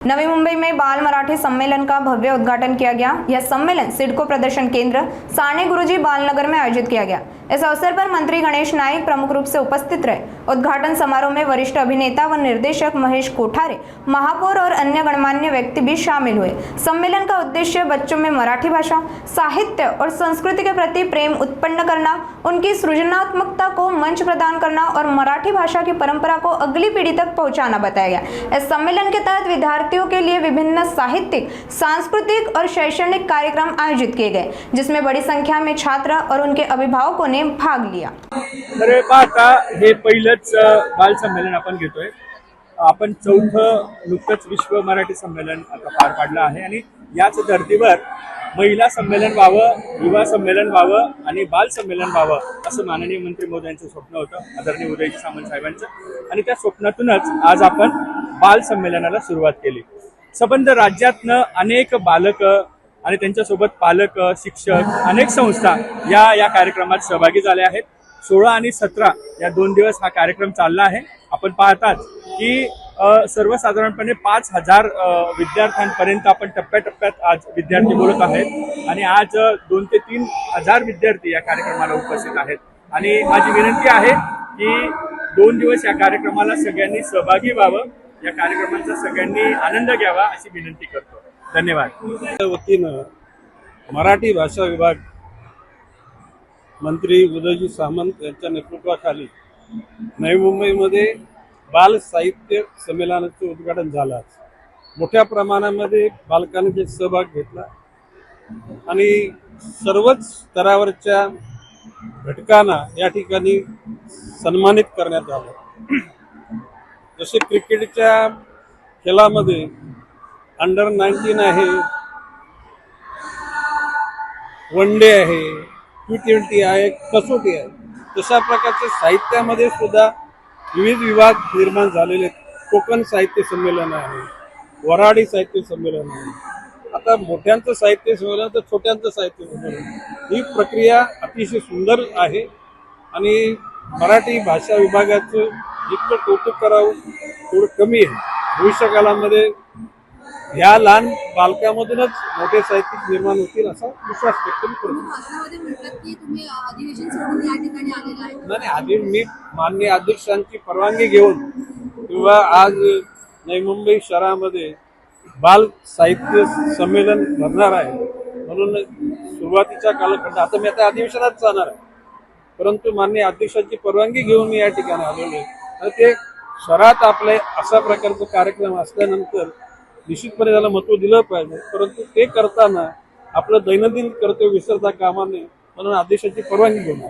नवी मुंबई में बाल मराठी सम्मेलन का भव्य उद्घाटन किया गया। यह सम्मेलन सिडको प्रदर्शन केंद्र साने गुरुजी बालनगर में आयोजित किया गया। इस अवसर पर मंत्री गणेश नाइक प्रमुख रूप से उपस्थित रहे। उद्घाटन समारोह में वरिष्ठ अभिनेता व निर्देशक महेश कोठारे, महापौर और अन्य गणमान्य व्यक्ति भी शामिल हुए। सम्मेलन का उद्देश्य बच्चों में मराठी भाषा, साहित्य और संस्कृति के प्रति प्रेम उत्पन्न करना, उनकी सृजनात्मकता को मंच प्रदान करना और मराठी भाषा की परंपरा को अगली पीढ़ी तक पहुंचाना बताया गया। इस सम्मेलन के तहत विद्यार्थियों के लिए विभिन्न साहित्यिक, सांस्कृतिक और शैक्षणिक कार्यक्रम आयोजित किए गए, जिसमें बड़ी संख्या में छात्र और उनके अभिभावकों ने भाग लिया। तर आता हे पहिलंच बाल संमेलन आपण घेतोय। आपण चौथं नुकतंच विश्व मराठी संमेलन आता पार पाडलं आहे आणि याच धर्तीवर महिला संमेलन व्हावं, युवा संमेलन व्हावं आणि बाल संमेलन व्हावं असं माननीय मंत्री महोदयांचं स्वप्न होतं, आदरणीय उदयजी सामंत साहेबांचं। आणि त्या स्वप्नातूनच आज आपण बाल संमेलनाला सुरुवात केली। संबंध राज्यातनं अनेक बालक आणि त्यांच्यासोबत पालक, शिक्षक, अनेक संस्था या कार्यक्रमात सहभागी झाले आहेत। 16 आणि 17 या 2 दिवस हा कार्यक्रम चालला आहे। आपण पाहतात की सर्वसाधारणपणे 5000 विद्यार्थ्यांपर्यंत आपण टप्प्याटप्प्यात आज विद्यार्थी बोलत आहेत आणि आज 2 ते 3 हजार विद्यार्थी या कार्यक्रमाला उपस्थित आहेत। आणि माझी विनंती आहे की 2 दिवस या कार्यक्रमाला सगळ्यांनी सहभागी व्हावं, या कार्यक्रमाचा सगळ्यांनी आनंद घ्यावा अशी विनंती करतो। धन्यवाद। वतीनं मराठी भाषा विभाग मंत्री उदयजी सामंत यांच्या नेतृत्वाखाली नवी मुंबईमध्ये बाल साहित्य संमेलनाचं उद्घाटन झालं। मोठ्या प्रमाणामध्ये बालकांनी सहभाग घेतला आणि सर्वच स्तरावरच्या घटकांना या ठिकाणी सन्मानित करण्यात आलं। जसे क्रिकेटच्या खेळामध्ये अंडर 19 आहे, वन डे आहे, T20 आहे, कसोटी आहे, तशा प्रकारच्या साहित्यामध्ये सुद्धा विविध विभाग निर्माण झालेले। कोकण साहित्य संमेलन आहे, वऱ्हाडी साहित्य संमेलन आहे, आता मोठ्यांचं साहित्य संमेलन तर छोट्यांचं साहित्य संमेलन। ही प्रक्रिया अतिशय सुंदर आहे आणि मराठी भाषा विभागाचं जितकं कौतुक करावं तेवढं कमी आहे। भविष्यकाळामध्ये या लहान बालकांमधूनच मोठे साहित्यिक निर्माण होतील असा विश्वास व्यक्त करतो। नाही, आधी मी माननीय अध्यक्षांची परवानगी घेऊन किंवा आज नवी मुंबई शहरामध्ये बाल साहित्य संमेलन भरणार आहे, म्हणून सुरुवातीच्या कालखंड आता मी आता अधिवेशनात जाणार आहे, परंतु माननीय अध्यक्षांची परवानगी घेऊन मी या ठिकाणी आलेलो आहे। आणि ते शहरात आपले अशा प्रकारचा कार्यक्रम असल्यानंतर निश्चितपणे त्याला महत्त्व दिलं पाहिजे, परंतु ते करताना आपलं दैनंदिन कर्तव्य विसरता कामा नये, म्हणून आदेशाची परवानगी घेऊन